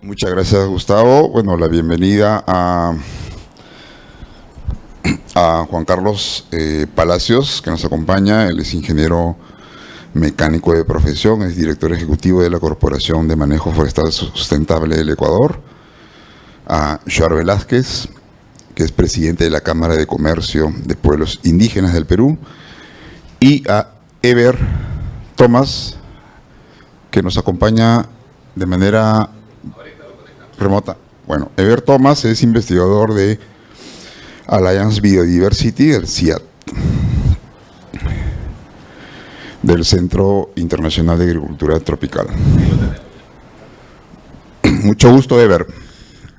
Muchas gracias, Gustavo. Bueno, la bienvenida a Juan Carlos Palacios, que nos acompaña. Él es ingeniero mecánico de profesión, es director ejecutivo de la Corporación de Manejo Forestal Sustentable del Ecuador. A Joar Velázquez, que es presidente de la Cámara de Comercio de Pueblos Indígenas del Perú. Y a Eber Thomas, que nos acompaña de manera remota. Bueno, Eber Thomas es investigador de Alliance Biodiversity, del CIAT, del Centro Internacional de Agricultura Tropical. Mucho gusto, Eber.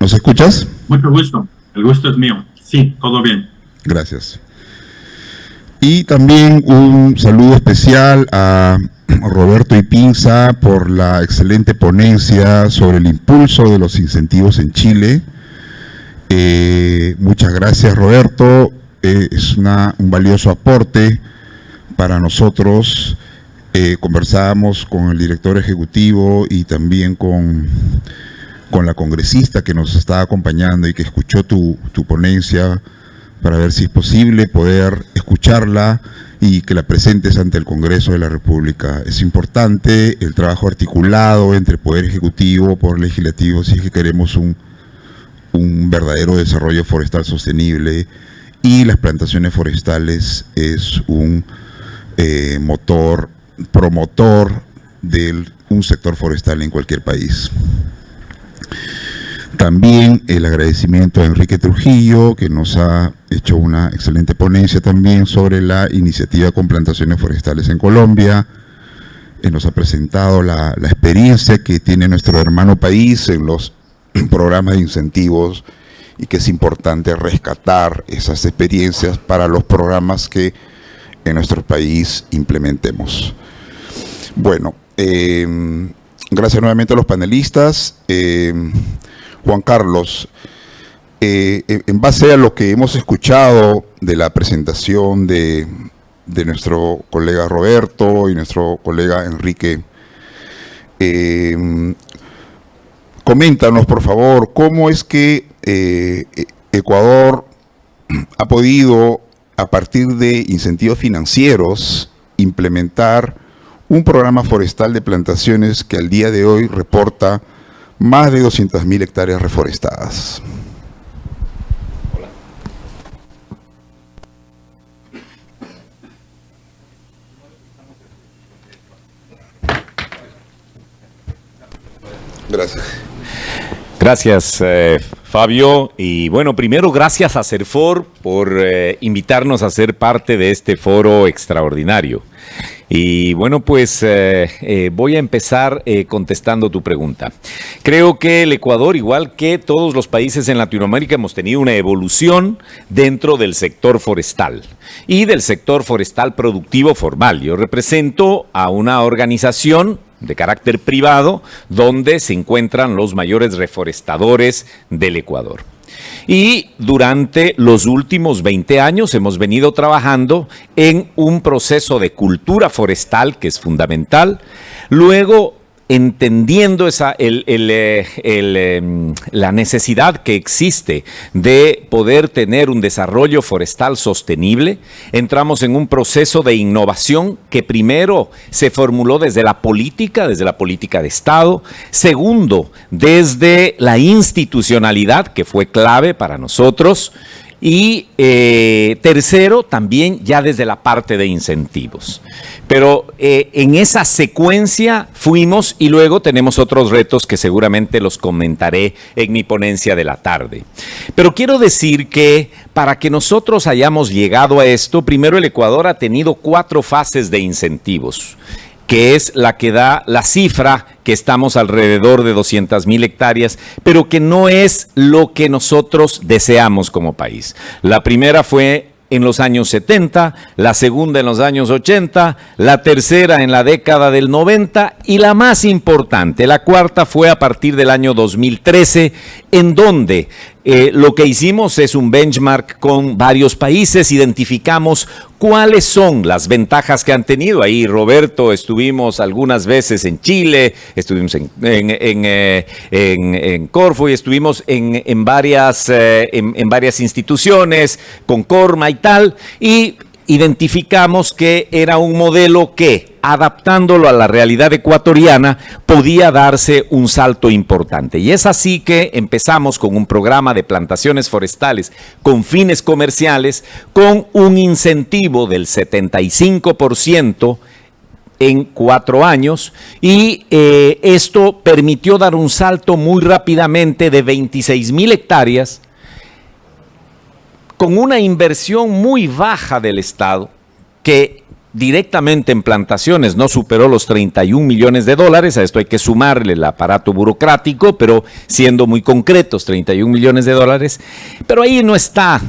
¿Nos escuchas? Mucho gusto. El gusto es mío. Sí, todo bien. Gracias. Y también un saludo especial a Roberto Ipinza por la excelente ponencia sobre el impulso de los incentivos en Chile. Muchas gracias, Roberto. Es un valioso aporte para nosotros. Conversábamos con el director ejecutivo y también con la congresista que nos está acompañando y que escuchó tu ponencia, para ver si es posible poder escucharla y que la presentes ante el Congreso de la República. Es importante el trabajo articulado entre Poder Ejecutivo, Poder Legislativo, si es que queremos un verdadero desarrollo forestal sostenible, y las plantaciones forestales es un promotor de un sector forestal en cualquier país. También el agradecimiento a Enrique Trujillo, que nos ha hecho una excelente ponencia también sobre la iniciativa con plantaciones forestales en Colombia. Nos ha presentado la experiencia que tiene nuestro hermano país en los programas de incentivos y que es importante rescatar esas experiencias para los programas que en nuestro país implementemos. Bueno, gracias nuevamente a los panelistas. Juan Carlos, en base a lo que hemos escuchado de la presentación de nuestro colega Roberto y nuestro colega Enrique, coméntanos, por favor, cómo es que Ecuador ha podido, a partir de incentivos financieros, implementar un programa forestal de plantaciones que al día de hoy reporta más de 200.000 hectáreas reforestadas. Hola. Gracias. Gracias, Fabio. Y bueno, primero gracias a CERFOR por invitarnos a ser parte de este foro extraordinario. Y bueno, pues voy a empezar contestando tu pregunta. Creo que el Ecuador, igual que todos los países en Latinoamérica, hemos tenido una evolución dentro del sector forestal y del sector forestal productivo formal. Yo represento a una organización de carácter privado donde se encuentran los mayores reforestadores del Ecuador. Y durante los últimos 20 años hemos venido trabajando en un proceso de cultura forestal que es fundamental. Luego, entendiendo la necesidad que existe de poder tener un desarrollo forestal sostenible, entramos en un proceso de innovación que primero se formuló desde la política de Estado, segundo, desde la institucionalidad, que fue clave para nosotros, y tercero, también ya desde la parte de incentivos. Pero en esa secuencia fuimos y luego tenemos otros retos que seguramente los comentaré en mi ponencia de la tarde. Pero quiero decir que para que nosotros hayamos llegado a esto, primero el Ecuador ha tenido 4 fases de incentivos, que es la que da la cifra que estamos alrededor de 200.000 hectáreas, pero que no es lo que nosotros deseamos como país. La primera fue en los años 70, la segunda en los años 80, la tercera en la década del 90 y la más importante, la cuarta, fue a partir del año 2013, en donde lo que hicimos es un benchmark con varios países, identificamos cuáles son las ventajas que han tenido. Ahí, Roberto, estuvimos algunas veces en Chile, estuvimos en Corfo y estuvimos en varias instituciones, con Corma y tal, y identificamos que era un modelo que, adaptándolo a la realidad ecuatoriana, podía darse un salto importante. Y es así que empezamos con un programa de plantaciones forestales con fines comerciales, con un incentivo del 75% en 4 años, y esto permitió dar un salto muy rápidamente de 26,000 hectáreas con una inversión muy baja del Estado, que directamente en plantaciones no superó los 31 millones de dólares. A esto hay que sumarle el aparato burocrático, pero siendo muy concretos, 31 millones de dólares. Pero ahí no está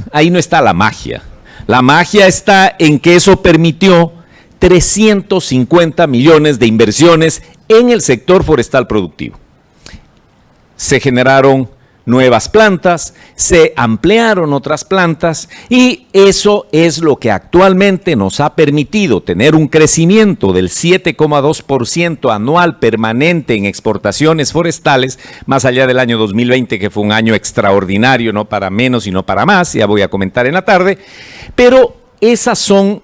la magia. La magia está en que eso permitió 350 millones de inversiones en el sector forestal productivo. Se generaron nuevas plantas, se ampliaron otras plantas, y eso es lo que actualmente nos ha permitido tener un crecimiento del 7,2% anual permanente en exportaciones forestales, más allá del año 2020, que fue un año extraordinario, no para menos sino para más, ya voy a comentar en la tarde, pero esas son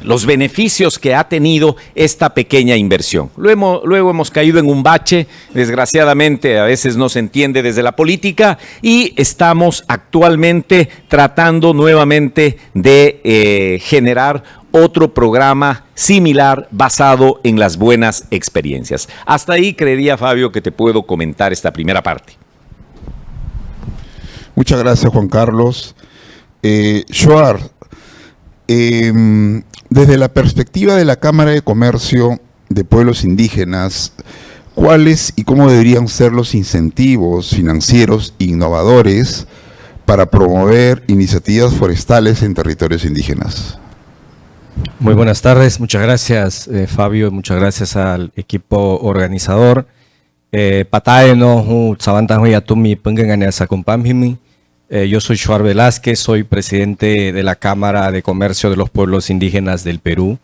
los beneficios que ha tenido esta pequeña inversión. Luego hemos caído en un bache, desgraciadamente a veces no se entiende desde la política, y estamos actualmente tratando nuevamente de generar otro programa similar basado en las buenas experiencias. Hasta ahí creería, Fabio, que te puedo comentar esta primera parte. Muchas gracias, Juan Carlos. Shoar, desde la perspectiva de la Cámara de Comercio de Pueblos Indígenas, ¿cuáles y cómo deberían ser los incentivos financieros innovadores para promover iniciativas forestales en territorios indígenas? Muy buenas tardes, muchas gracias Fabio, muchas gracias al equipo organizador. Yo soy Shoar Velázquez, soy presidente de la Cámara de Comercio de los Pueblos Indígenas del Perú.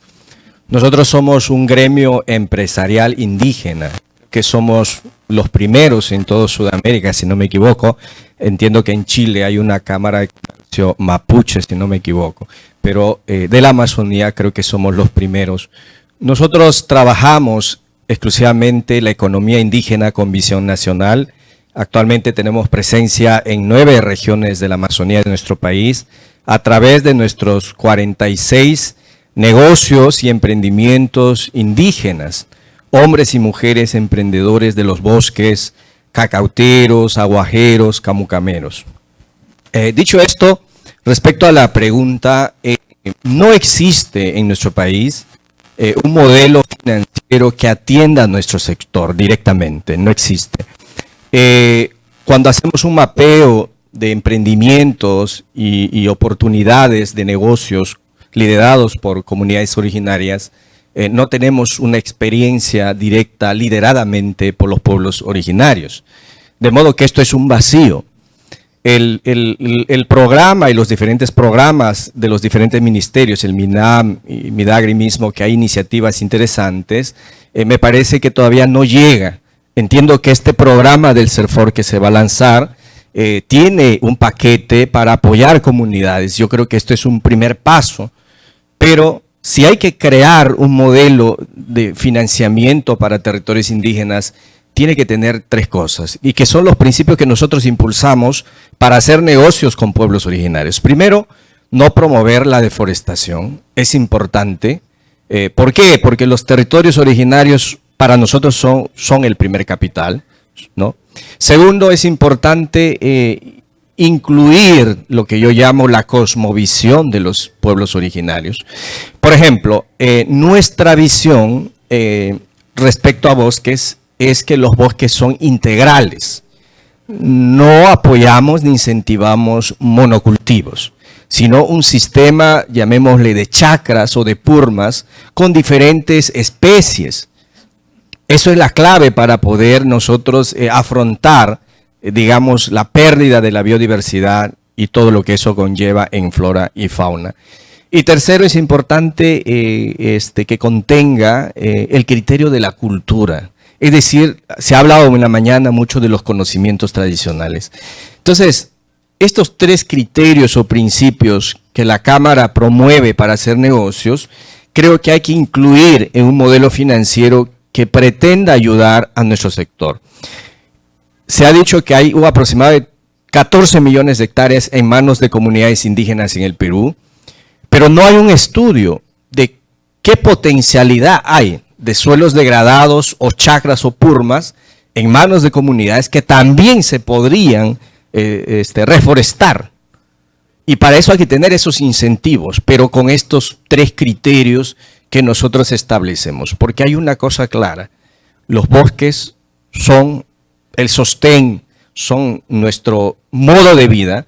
Nosotros somos un gremio empresarial indígena, que somos los primeros en toda Sudamérica, si no me equivoco. Entiendo que en Chile hay una Cámara de Comercio mapuche, si no me equivoco, pero de la Amazonía creo que somos los primeros. Nosotros trabajamos exclusivamente la economía indígena con visión nacional. Actualmente tenemos presencia en 9 regiones de la Amazonía de nuestro país a través de nuestros 46 negocios y emprendimientos indígenas, hombres y mujeres emprendedores de los bosques, cacauteros, aguajeros, camucameros. Dicho esto, respecto a la pregunta, no existe en nuestro país un modelo financiero que atienda a nuestro sector directamente, no existe. Cuando hacemos un mapeo de emprendimientos y oportunidades de negocios liderados por comunidades originarias, no tenemos una experiencia directa lideradamente por los pueblos originarios. De modo que esto es un vacío. El programa y los diferentes programas de los diferentes ministerios, el MINAM y MIDAGRI mismo, que hay iniciativas interesantes, me parece que todavía no llega. Entiendo que este programa del CERFOR que se va a lanzar tiene un paquete para apoyar comunidades. Yo creo que esto es un primer paso, pero si hay que crear un modelo de financiamiento para territorios indígenas, tiene que tener 3 cosas, y que son los principios que nosotros impulsamos para hacer negocios con pueblos originarios. Primero, no promover la deforestación, es importante. ¿Por qué? Porque los territorios originarios para nosotros son el primer capital, ¿no? Segundo, es importante incluir lo que yo llamo la cosmovisión de los pueblos originarios. Por ejemplo, nuestra visión respecto a bosques es que los bosques son integrales. No apoyamos ni incentivamos monocultivos, sino un sistema, llamémosle, de chacras o de purmas con diferentes especies. Eso es la clave para poder nosotros afrontar, digamos, la pérdida de la biodiversidad y todo lo que eso conlleva en flora y fauna. Y tercero, es importante que contenga el criterio de la cultura. Es decir, se ha hablado en la mañana mucho de los conocimientos tradicionales. Entonces, estos tres criterios o principios que la Cámara promueve para hacer negocios, creo que hay que incluir en un modelo financiero que pretenda ayudar a nuestro sector. Se ha dicho que hay aproximadamente 14 millones de hectáreas en manos de comunidades indígenas en el Perú, pero no hay un estudio de qué potencialidad hay de suelos degradados o chacras o purmas en manos de comunidades que también se podrían reforestar. Y para eso hay que tener esos incentivos, pero con estos tres criterios que nosotros establecemos. Porque hay una cosa clara, los bosques son el sostén, son nuestro modo de vida,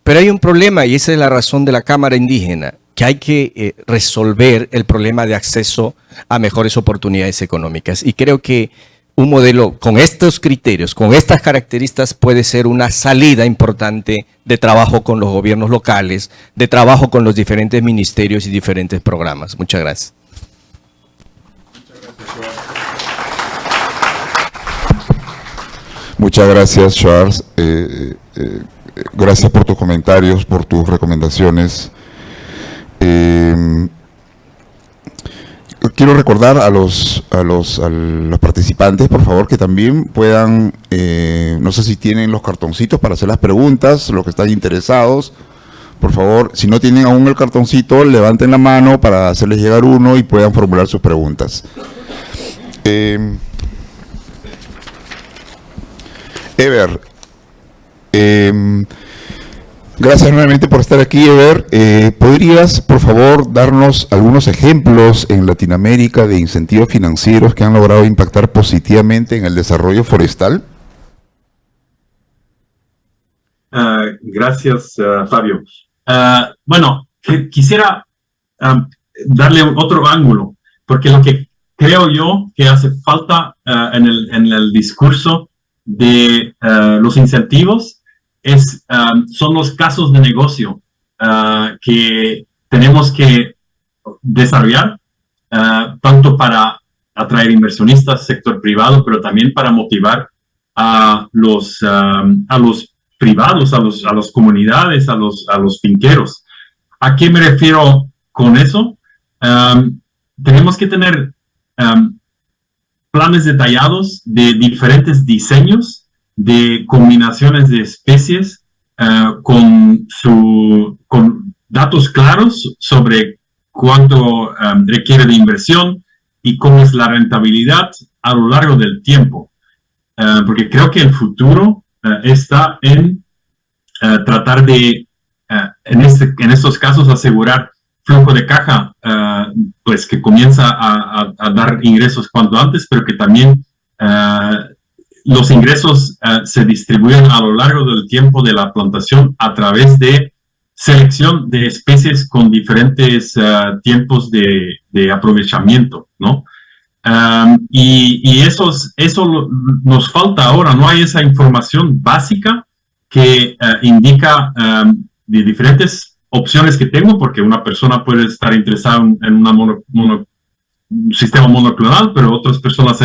pero hay un problema y esa es la razón de la Cámara Indígena, que hay que resolver el problema de acceso a mejores oportunidades económicas. Y creo que un modelo con estos criterios, con estas características, puede ser una salida importante de trabajo con los gobiernos locales, de trabajo con los diferentes ministerios y diferentes programas. Muchas gracias. Muchas gracias, Charles. Gracias por tus comentarios, por tus recomendaciones. Quiero recordar a los participantes, por favor, que también puedan, no sé si tienen los cartoncitos para hacer las preguntas, los que están interesados. Por favor, si no tienen aún el cartoncito, levanten la mano para hacerles llegar uno y puedan formular sus preguntas. Ever, gracias nuevamente por estar aquí, Ever. ¿Podrías, por favor, darnos algunos ejemplos en Latinoamérica de incentivos financieros que han logrado impactar positivamente en el desarrollo forestal? Gracias, Fabio. Bueno, quisiera darle otro ángulo, porque lo que creo yo que hace falta en el discurso de los incentivos son los casos de negocio que tenemos que desarrollar, tanto para atraer inversionistas, sector privado, pero también para motivar a los privados, a las comunidades, a los finqueros. ¿A qué me refiero con eso? Tenemos que tener planes detallados de diferentes diseños de combinaciones de especies con datos claros sobre cuánto requiere de inversión y cómo es la rentabilidad a lo largo del tiempo. Porque creo que el futuro está en tratar de, en estos casos, asegurar flujo de caja, pues que comienza a dar ingresos cuanto antes, pero que también los ingresos se distribuyen a lo largo del tiempo de la plantación a través de selección de especies con diferentes tiempos de aprovechamiento, ¿no? Y eso nos falta ahora, no hay esa información básica que indica de diferentes opciones que tengo, porque una persona puede estar interesada en un sistema monoclonal, pero otras personas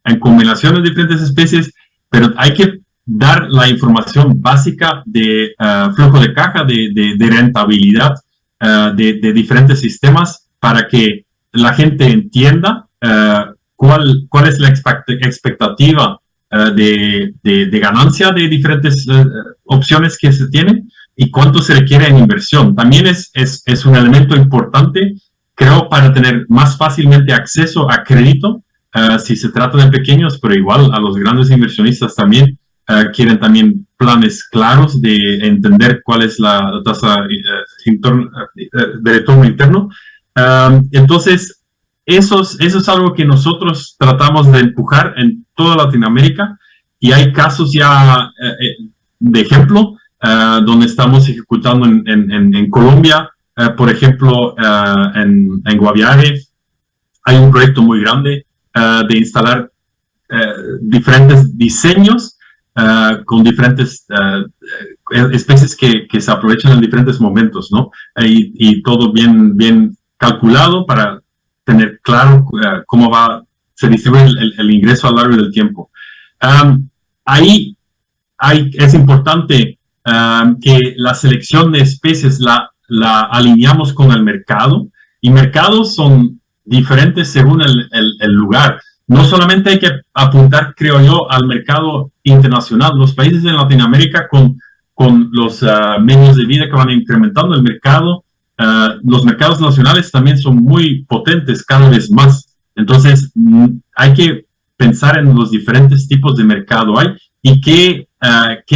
en combinaciones de diferentes especies, pero hay que dar la información básica de flujo de caja, de rentabilidad de diferentes sistemas para que la gente entienda cuál es la expectativa de ganancia de diferentes opciones que se tienen y cuánto se requiere en inversión. También es un elemento importante, creo, para tener más fácilmente acceso a crédito, si se trata de pequeños, pero igual a los grandes inversionistas también quieren también planes claros de entender cuál es la tasa de retorno interno. Entonces, eso es algo que nosotros tratamos de empujar en toda Latinoamérica y hay casos ya de ejemplo donde estamos ejecutando en Colombia, por ejemplo, en Guaviare hay un proyecto muy grande de instalar diferentes diseños con diferentes especies que se aprovechan en diferentes momentos, ¿no? Y todo bien calculado para tener claro cómo se distribuye el ingreso a lo largo del tiempo. Ahí es importante que la selección de especies la alineamos con el mercado, y mercados son diferentes según el lugar. No solamente hay que apuntar, creo yo, al mercado internacional. Los países de Latinoamérica con los medios de vida que van incrementando el mercado, los mercados nacionales también son muy potentes cada vez más. Entonces, hay que pensar en los diferentes tipos de mercado hay y qué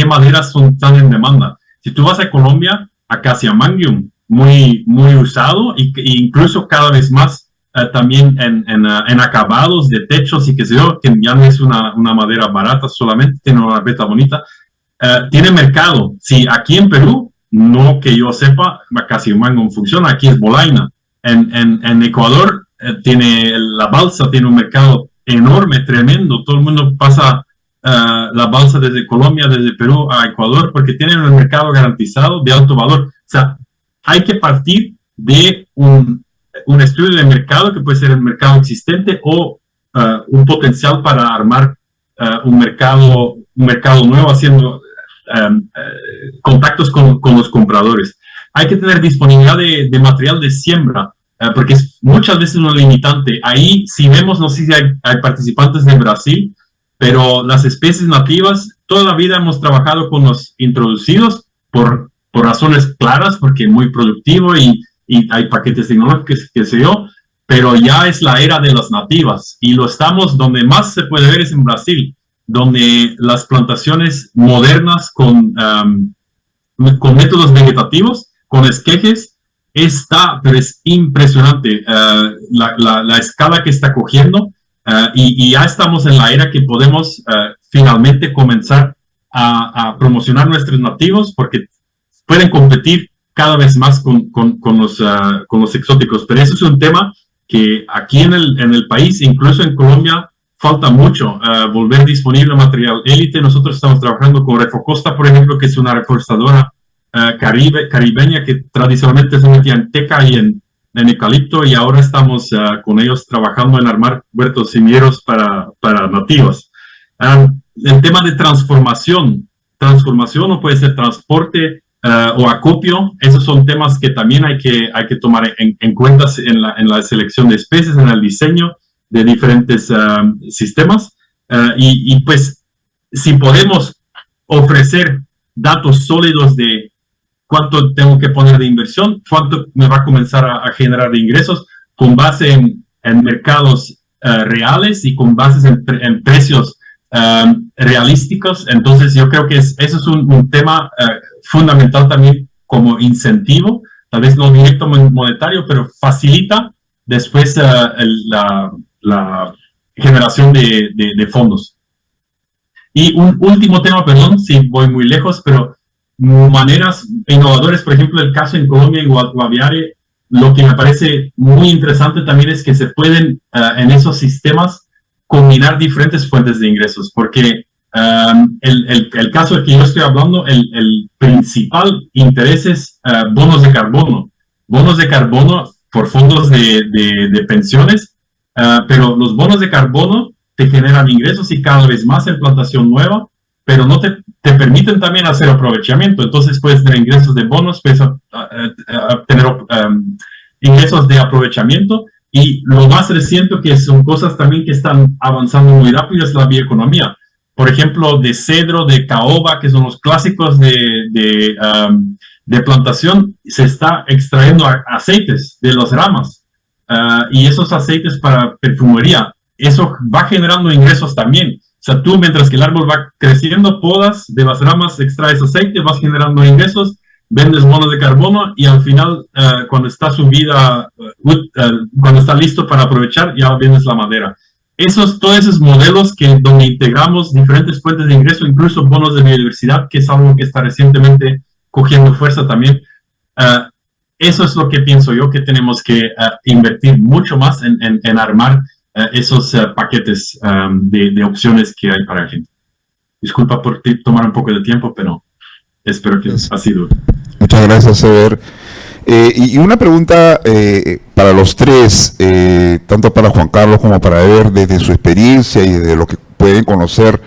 maderas están en demanda. Si tú vas a Colombia, Acacia Mangium, muy usado, e incluso cada vez más también en acabados de techos y qué sé yo, que ya no es una madera barata solamente, tiene una beta bonita, tiene mercado. Sí, aquí en Perú, no que yo sepa, Acacia Mangium funciona, aquí es Bolaina. En Ecuador tiene la balsa, tiene un mercado enorme, tremendo, todo el mundo pasa la balsa desde Colombia, desde Perú a Ecuador, porque tienen un mercado garantizado de alto valor. O sea, hay que partir de un estudio de mercado que puede ser el mercado existente o un potencial para armar un mercado nuevo, haciendo contactos con los compradores. Hay que tener disponibilidad de material de siembra, porque es muchas veces un limitante. Ahí, si vemos, no sé si hay participantes de Brasil, pero las especies nativas, toda la vida hemos trabajado con los introducidos por razones claras, porque es muy productivo y hay paquetes tecnológicos, que sé yo, pero ya es la era de las nativas y donde más se puede ver es en Brasil, donde las plantaciones modernas con métodos vegetativos, con esquejes, pero es impresionante la escala que está cogiendo, y ya estamos en la era que podemos finalmente comenzar a promocionar nuestros nativos, porque pueden competir cada vez más con los exóticos. Pero eso es un tema que aquí en el país, incluso en Colombia, falta mucho volver disponible material élite. Nosotros estamos trabajando con Refocosta, por ejemplo, que es una reforestadora caribeña que tradicionalmente se metía en teca y en eucalipto, y ahora estamos con ellos trabajando en armar huertos semilleros para nativos. El tema de transformación no puede ser transporte o acopio. Esos son temas que también hay que tomar en cuenta en la selección de especies, en el diseño de diferentes sistemas, y pues si podemos ofrecer datos sólidos de cuánto tengo que poner de inversión, cuánto me va a comenzar a generar de ingresos con base en mercados reales y con bases en precios realísticos. Entonces yo creo que eso es un tema fundamental también como incentivo, tal vez no directo monetario, pero facilita después la generación de fondos. Y un último tema, perdón si voy muy lejos, pero maneras innovadoras, por ejemplo, el caso en Colombia, en Guaviare, lo que me parece muy interesante también es que se pueden en esos sistemas combinar diferentes fuentes de ingresos, porque el caso del que yo estoy hablando, el principal interés es bonos de carbono por fondos de pensiones, pero los bonos de carbono te generan ingresos y cada vez más en plantación nueva, pero no te permiten también hacer aprovechamiento. Entonces puedes tener ingresos de bonos, puedes tener ingresos de aprovechamiento, y lo más reciente, que son cosas también que están avanzando muy rápido, es la bioeconomía. Por ejemplo, de cedro, de caoba, que son los clásicos de plantación, se está extrayendo aceites de las ramas, y esos aceites para perfumería, eso va generando ingresos también. O sea, tú, mientras que el árbol va creciendo, podas de las ramas, extraes aceite, vas generando ingresos, vendes bonos de carbono, y al final, cuando está subida, cuando está listo para aprovechar, ya vendes la madera. Todos esos modelos donde integramos diferentes fuentes de ingreso, incluso bonos de biodiversidad, que es algo que está recientemente cogiendo fuerza también. Eso es lo que pienso yo, que tenemos que invertir mucho más en armar esos paquetes de opciones que hay para la gente. Disculpa por tomar un poco de tiempo, pero espero que ha sido. Muchas gracias, Eber. Y una pregunta para los tres, tanto para Juan Carlos como para Eber, desde su experiencia y de lo que pueden conocer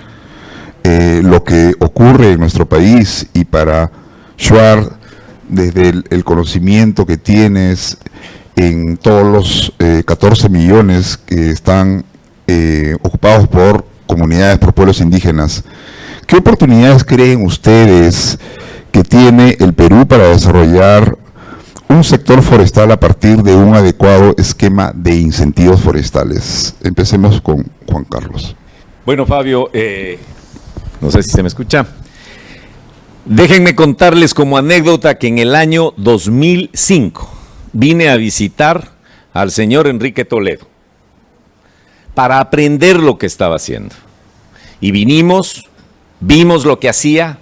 lo que ocurre en nuestro país, y para Shuar, desde el conocimiento que tienes en todos los 14 millones que están ocupados por comunidades, por pueblos indígenas. ¿Qué oportunidades creen ustedes que tiene el Perú para desarrollar un sector forestal a partir de un adecuado esquema de incentivos forestales? Empecemos con Juan Carlos. Bueno, Fabio, no sé si se me escucha. Déjenme contarles como anécdota que en el año 2005 vine a visitar al señor Enrique Toledo para aprender lo que estaba haciendo. Y vinimos, vimos lo que hacía,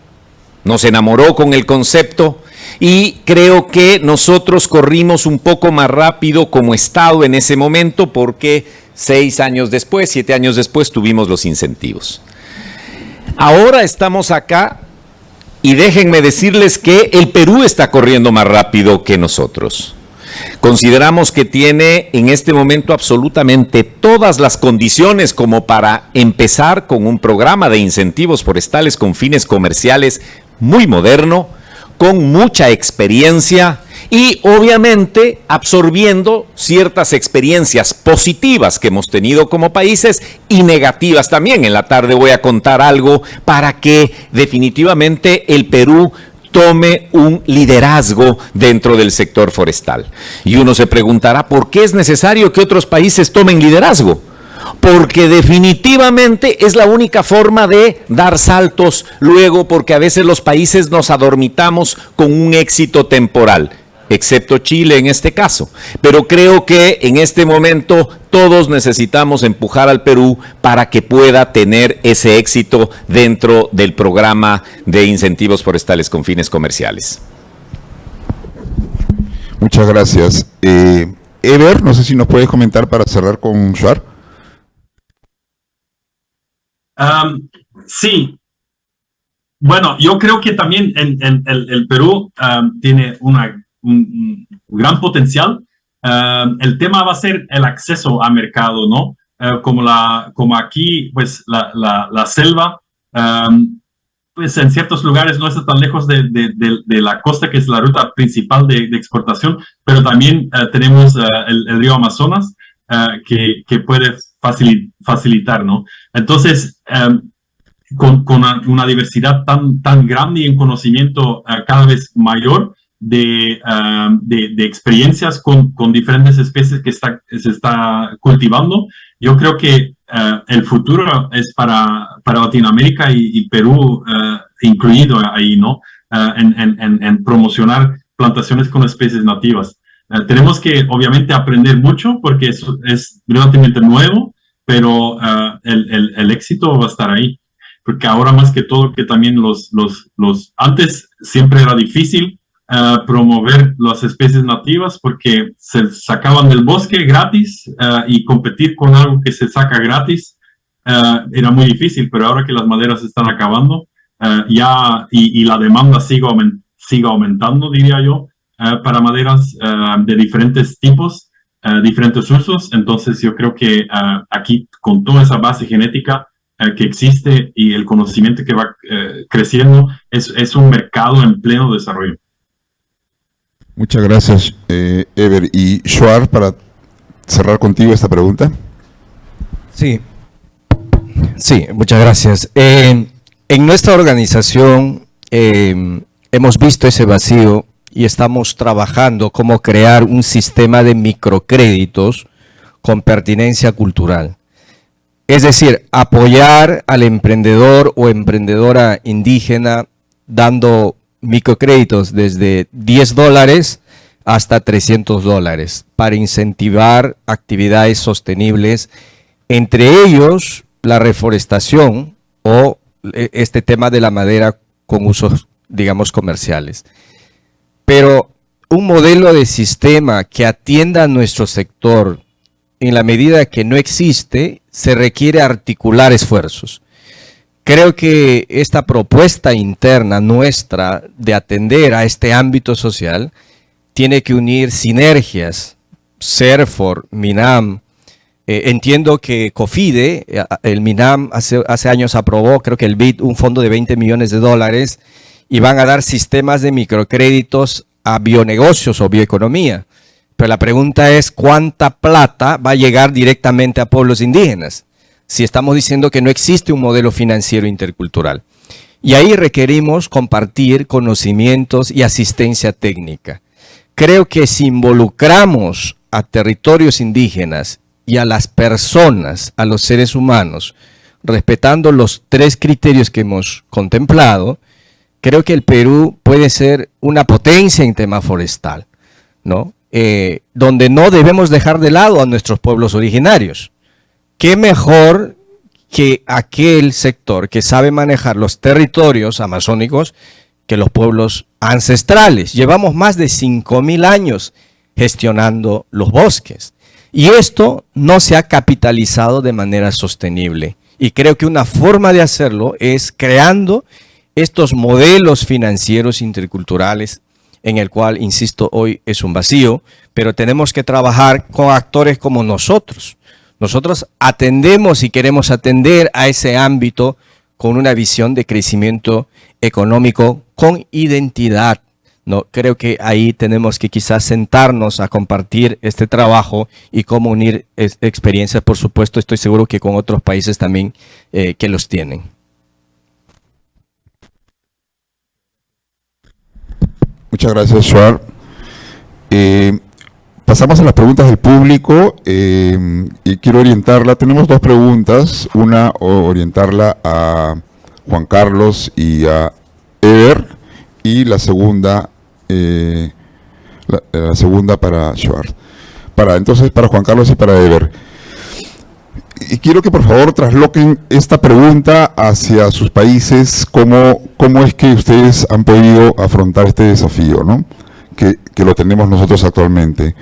nos enamoró con el concepto, y creo que nosotros corrimos un poco más rápido como Estado en ese momento, porque 7 años después tuvimos los incentivos. Ahora estamos acá y déjenme decirles que el Perú está corriendo más rápido que nosotros. Consideramos que tiene en este momento absolutamente todas las condiciones como para empezar con un programa de incentivos forestales con fines comerciales muy moderno, con mucha experiencia y obviamente absorbiendo ciertas experiencias positivas que hemos tenido como países y negativas también. En la tarde voy a contar algo para que definitivamente el Perú tome un liderazgo dentro del sector forestal. Y uno se preguntará, ¿por qué es necesario que otros países tomen liderazgo? Porque definitivamente es la única forma de dar saltos luego, porque a veces los países nos adormitamos con un éxito temporal, excepto Chile en este caso. Pero creo que en este momento todos necesitamos empujar al Perú para que pueda tener ese éxito dentro del programa de incentivos forestales con fines comerciales. Muchas gracias. Eber, no sé si nos puedes comentar para cerrar con Shuar. Sí. Bueno, yo creo que también el Perú tiene un gran potencial. El tema va a ser el acceso a mercado, ¿no? Como aquí, pues la selva, pues en ciertos lugares no está tan lejos de la costa, que es la ruta principal de exportación, pero también tenemos el río Amazonas, que puede facilitar, ¿no? Entonces, con una diversidad tan grande y un conocimiento cada vez mayor de experiencias con diferentes especies que se está cultivando, yo creo que el futuro es para Latinoamérica y Perú incluido ahí, ¿no? En promocionar plantaciones con especies nativas. Tenemos que obviamente aprender mucho porque eso es relativamente nuevo, pero el éxito va a estar ahí. Porque ahora más que todo, que también antes siempre era difícil promover las especies nativas porque se sacaban del bosque gratis, y competir con algo que se saca gratis era muy difícil, pero ahora que las maderas se están acabando y la demanda sigue aumentando, diría yo, para maderas de diferentes tipos, diferentes usos. Entonces yo creo que aquí, con toda esa base genética que existe y el conocimiento que va creciendo, es un mercado en pleno desarrollo. Muchas gracias, Eber. Y Shuar, para cerrar contigo esta pregunta. Sí, muchas gracias. En nuestra organización hemos visto ese vacío y estamos trabajando cómo crear un sistema de microcréditos con pertinencia cultural. Es decir, apoyar al emprendedor o emprendedora indígena dando microcréditos desde $10 hasta $300 para incentivar actividades sostenibles, entre ellos la reforestación o este tema de la madera con usos, digamos, comerciales. Pero un modelo de sistema que atienda a nuestro sector en la medida que no existe, se requiere articular esfuerzos. Creo que esta propuesta interna nuestra de atender a este ámbito social tiene que unir sinergias, CERFOR, MINAM. Entiendo que COFIDE, el MINAM hace años aprobó, creo que el BID, un fondo de $20 millones y van a dar sistemas de microcréditos a bionegocios o bioeconomía. Pero la pregunta es, ¿cuánta plata va a llegar directamente a pueblos indígenas? Si estamos diciendo que no existe un modelo financiero intercultural. Y ahí requerimos compartir conocimientos y asistencia técnica. Creo que si involucramos a territorios indígenas y a las personas, a los seres humanos, respetando los 3 criterios que hemos contemplado, creo que el Perú puede ser una potencia en tema forestal, ¿no? Donde no debemos dejar de lado a nuestros pueblos originarios. ¿Qué mejor que aquel sector que sabe manejar los territorios amazónicos que los pueblos ancestrales? Llevamos más de 5.000 años gestionando los bosques y esto no se ha capitalizado de manera sostenible. Y creo que una forma de hacerlo es creando estos modelos financieros interculturales en el cual, insisto, hoy es un vacío, pero tenemos que trabajar con actores como nosotros. Nosotros atendemos y queremos atender a ese ámbito con una visión de crecimiento económico con identidad, ¿no? Creo que ahí tenemos que quizás sentarnos a compartir este trabajo y cómo unir experiencias, por supuesto, estoy seguro que con otros países también que los tienen. Muchas gracias, Shuar. Pasamos a las preguntas del público y quiero orientarla. Tenemos 2 preguntas. Una, orientarla a Juan Carlos y a Eber, y la segunda para Shuar. Entonces, para Juan Carlos y para Eber. Y quiero que por favor trasloquen esta pregunta hacia sus países. ¿Cómo es que ustedes han podido afrontar este desafío, ¿no? Que lo tenemos nosotros actualmente?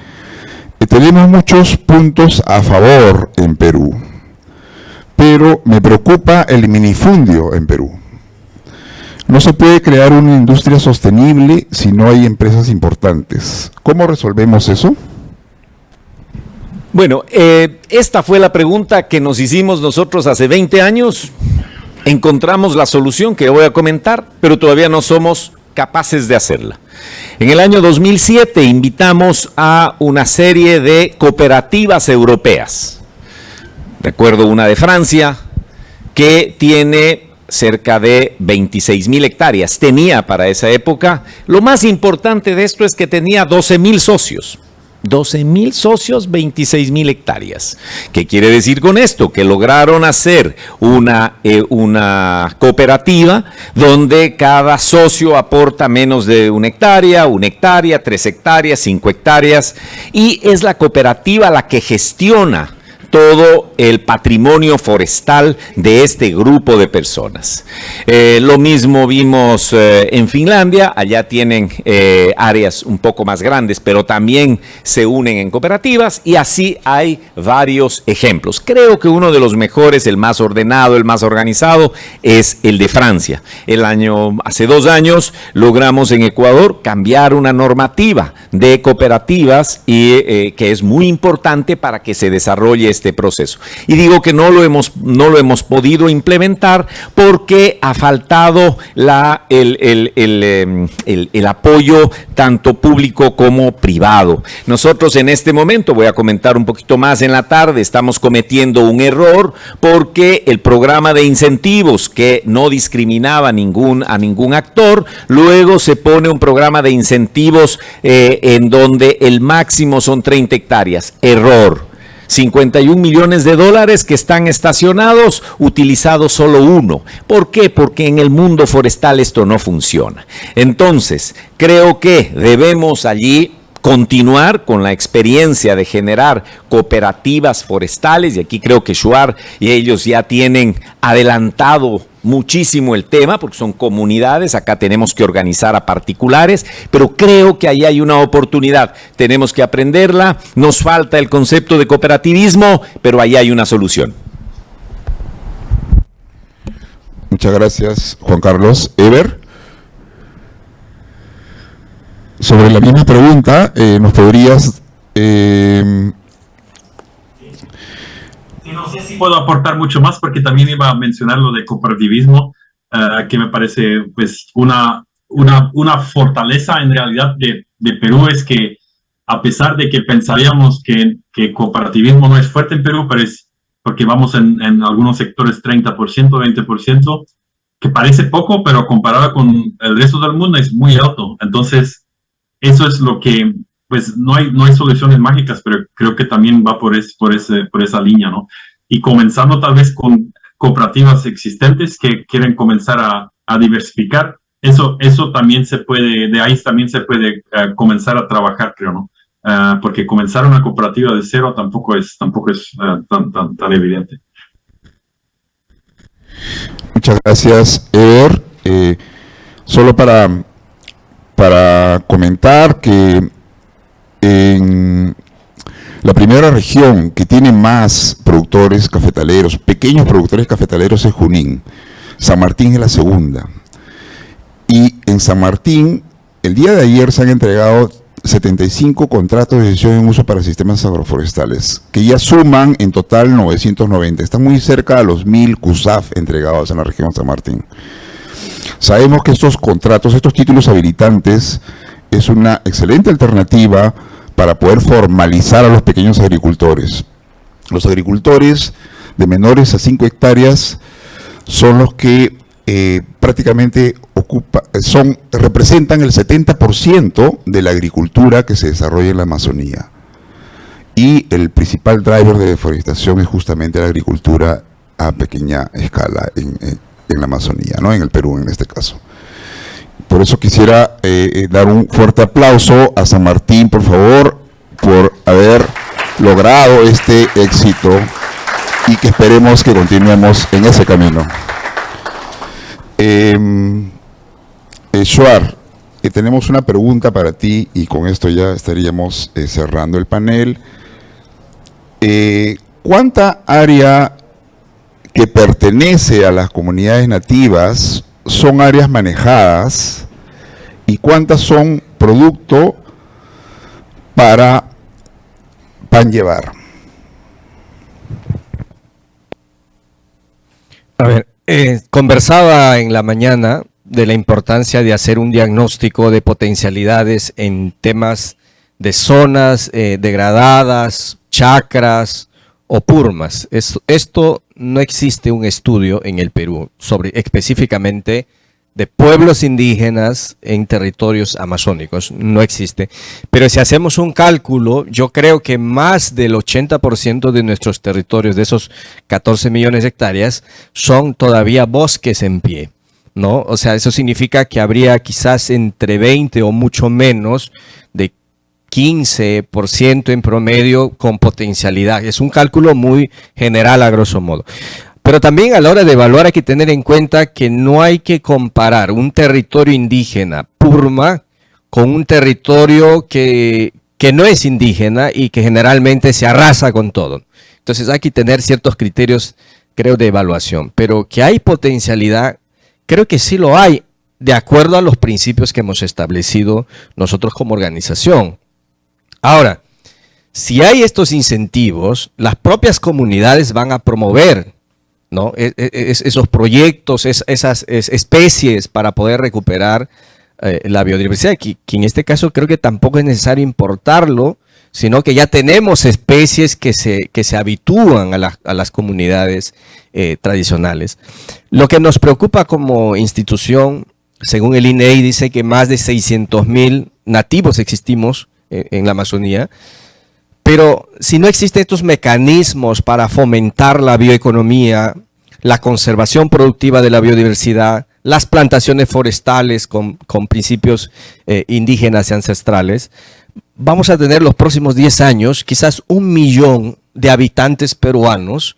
Tenemos muchos puntos a favor en Perú, pero me preocupa el minifundio en Perú. No se puede crear una industria sostenible si no hay empresas importantes. ¿Cómo resolvemos eso? Bueno, esta fue la pregunta que nos hicimos nosotros hace 20 años. Encontramos la solución que voy a comentar, pero todavía no somos capaces de hacerla. En el año 2007 invitamos a una serie de cooperativas europeas. Recuerdo una de Francia que tiene cerca de 26.000 hectáreas. Tenía para esa época, lo más importante de esto es que tenía 12.000 socios. 12.000 socios, 26.000 hectáreas. ¿Qué quiere decir con esto? Que lograron hacer una cooperativa donde cada socio aporta menos de 1 hectárea, 3 hectáreas, 5 hectáreas, y es la cooperativa la que gestiona todo el patrimonio forestal de este grupo de personas. Lo mismo vimos en Finlandia. Allá tienen áreas un poco más grandes, pero también se unen en cooperativas, y así hay varios ejemplos. Creo que uno de los mejores, el más ordenado, el más organizado, es el de Francia. Hace 2 años logramos en Ecuador cambiar una normativa de cooperativas y que es muy importante para que se desarrolle este proceso. Y digo que no lo hemos podido implementar porque ha faltado el apoyo tanto público como privado. Nosotros en este momento, voy a comentar un poquito más en la tarde, estamos cometiendo un error porque el programa de incentivos que no discriminaba a ningún actor, luego se pone un programa de incentivos en donde el máximo son 30 hectáreas. Error. 51 millones de dólares que están estacionados, utilizado solo 1. ¿Por qué? Porque en el mundo forestal esto no funciona. Entonces, creo que debemos allí continuar con la experiencia de generar cooperativas forestales, y aquí creo que Shuar y ellos ya tienen adelantado muchísimo el tema, porque son comunidades, acá tenemos que organizar a particulares, pero creo que ahí hay una oportunidad, tenemos que aprenderla, nos falta el concepto de cooperativismo, pero ahí hay una solución. Muchas gracias, Juan Carlos. Ever, sobre la misma pregunta, ¿nos podrías... No sé si puedo aportar mucho más, porque también iba a mencionar lo de cooperativismo, que me parece pues una fortaleza en realidad de Perú, es que a pesar de que pensaríamos que cooperativismo no es fuerte en Perú, pero es porque vamos en algunos sectores 30%, 20%, que parece poco, pero comparado con el resto del mundo es muy alto. Entonces, eso es lo que, pues no hay soluciones mágicas, pero creo que también va por esa línea, ¿no? Y comenzando tal vez con cooperativas existentes que quieren comenzar a diversificar, eso también se puede, de ahí también se puede comenzar a trabajar, creo, ¿no? Porque comenzar una cooperativa de cero tampoco es tan evidente. Muchas gracias, Ever. Solo para comentar que en la primera región que tiene más productores cafetaleros, pequeños productores cafetaleros, es Junín. San Martín es la segunda. Y en San Martín, el día de ayer se han entregado 75 contratos de cesión en uso para sistemas agroforestales, que ya suman en total 990. Están muy cerca a los 1000 CUSAF entregados en la región de San Martín. Sabemos que estos contratos, estos títulos habilitantes, es una excelente alternativa para poder formalizar a los pequeños agricultores. Los agricultores de menores a 5 hectáreas son los que prácticamente representan el 70% de la agricultura que se desarrolla en la Amazonía. Y el principal driver de deforestación es justamente la agricultura a pequeña escala en la Amazonía, ¿no? En el Perú en este caso. Por eso quisiera dar un fuerte aplauso a San Martín, por favor, por haber logrado este éxito y que esperemos que continuemos en ese camino. Shuar, tenemos una pregunta para ti y con esto ya estaríamos cerrando el panel. ¿Cuánta área que pertenece a las comunidades nativas son áreas manejadas y cuántas son producto para pan llevar? A ver, conversaba en la mañana de la importancia de hacer un diagnóstico de potencialidades en temas de zonas degradadas, chacras o purmas. Esto no existe un estudio en el Perú sobre específicamente de pueblos indígenas en territorios amazónicos, no existe. Pero si hacemos un cálculo, yo creo que más del 80% de nuestros territorios, de esos 14 millones de hectáreas, son todavía bosques en pie, ¿no? O sea, eso significa que habría quizás entre 20 o mucho menos de 15% en promedio con potencialidad. Es un cálculo muy general a grosso modo. Pero también a la hora de evaluar hay que tener en cuenta que no hay que comparar un territorio indígena purma con un territorio que no es indígena y que generalmente se arrasa con todo. Entonces hay que tener ciertos criterios, creo, de evaluación. Pero que hay potencialidad, creo que sí lo hay, de acuerdo a los principios que hemos establecido nosotros como organización. Ahora, si hay estos incentivos, las propias comunidades van a promover, ¿no? Esos proyectos, esas especies para poder recuperar la biodiversidad, que en este caso creo que tampoco es necesario importarlo, sino que ya tenemos especies que se habitúan a las comunidades tradicionales. Lo que nos preocupa como institución, según el INEI, dice que más de 600,000 nativos existimos en la Amazonía, pero si no existen estos mecanismos para fomentar la bioeconomía, la conservación productiva de la biodiversidad, las plantaciones forestales con principios indígenas y ancestrales, vamos a tener los próximos 10 años quizás 1 millón de habitantes peruanos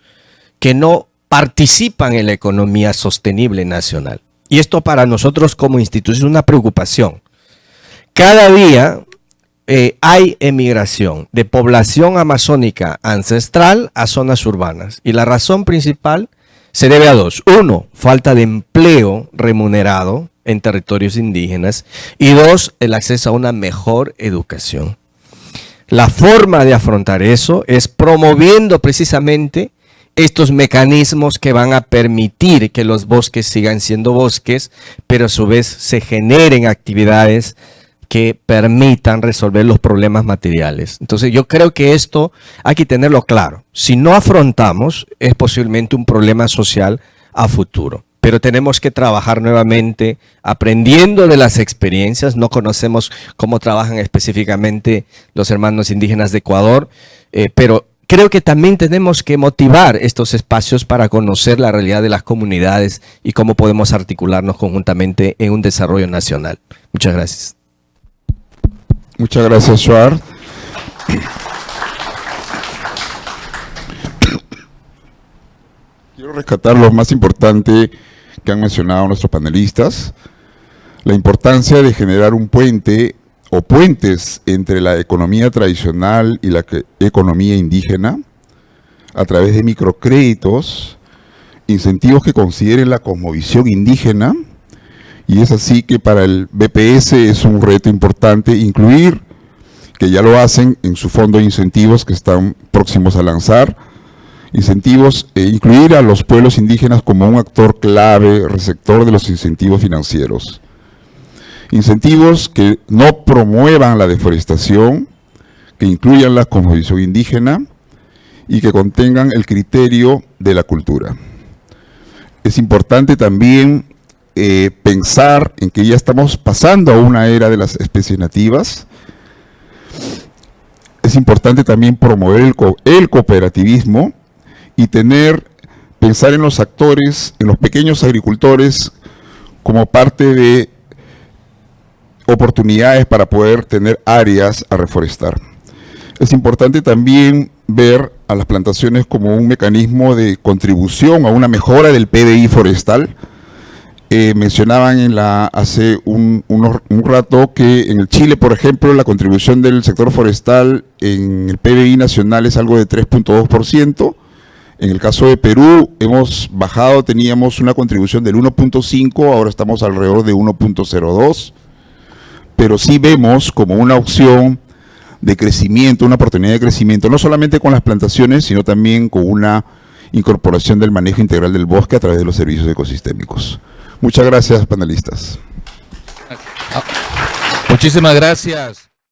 que no participan en la economía sostenible nacional. Y esto para nosotros como institución es una preocupación. Cada día hay emigración de población amazónica ancestral a zonas urbanas. Y la razón principal se debe a 2. 1, falta de empleo remunerado en territorios indígenas. Y 2, el acceso a una mejor educación. La forma de afrontar eso es promoviendo precisamente estos mecanismos que van a permitir que los bosques sigan siendo bosques, pero a su vez se generen actividades que permitan resolver los problemas materiales. Entonces yo creo que esto hay que tenerlo claro. Si no afrontamos, es posiblemente un problema social a futuro. Pero tenemos que trabajar nuevamente aprendiendo de las experiencias. No conocemos cómo trabajan específicamente los hermanos indígenas de Ecuador, pero creo que también tenemos que motivar estos espacios para conocer la realidad de las comunidades y cómo podemos articularnos conjuntamente en un desarrollo nacional. Muchas gracias. Muchas gracias, Shuar. Quiero rescatar lo más importante que han mencionado nuestros panelistas, la importancia de generar un puente o puentes entre la economía tradicional y la economía indígena a través de microcréditos, incentivos que consideren la cosmovisión indígena, y es así que para el BPS es un reto importante incluir, que ya lo hacen en su fondo de incentivos que están próximos a lanzar, incentivos e incluir a los pueblos indígenas como un actor clave, receptor de los incentivos financieros. Incentivos que no promuevan la deforestación, que incluyan la cosmovisión indígena y que contengan el criterio de la cultura. Es importante también pensar en que ya estamos pasando a una era de las especies nativas. Es importante también promover el cooperativismo y pensar en los actores, en los pequeños agricultores como parte de oportunidades para poder tener áreas a reforestar. Es importante también ver a las plantaciones como un mecanismo de contribución a una mejora del PBI forestal. Mencionaban hace un rato que en el Chile, por ejemplo, la contribución del sector forestal en el PBI nacional es algo de 3.2%. En el caso de Perú hemos bajado, teníamos una contribución del 1.5, ahora estamos alrededor de 1.02, pero sí vemos como una opción de crecimiento, una oportunidad de crecimiento, no solamente con las plantaciones, sino también con una incorporación del manejo integral del bosque a través de los servicios ecosistémicos. Muchas gracias, panelistas. Muchísimas gracias.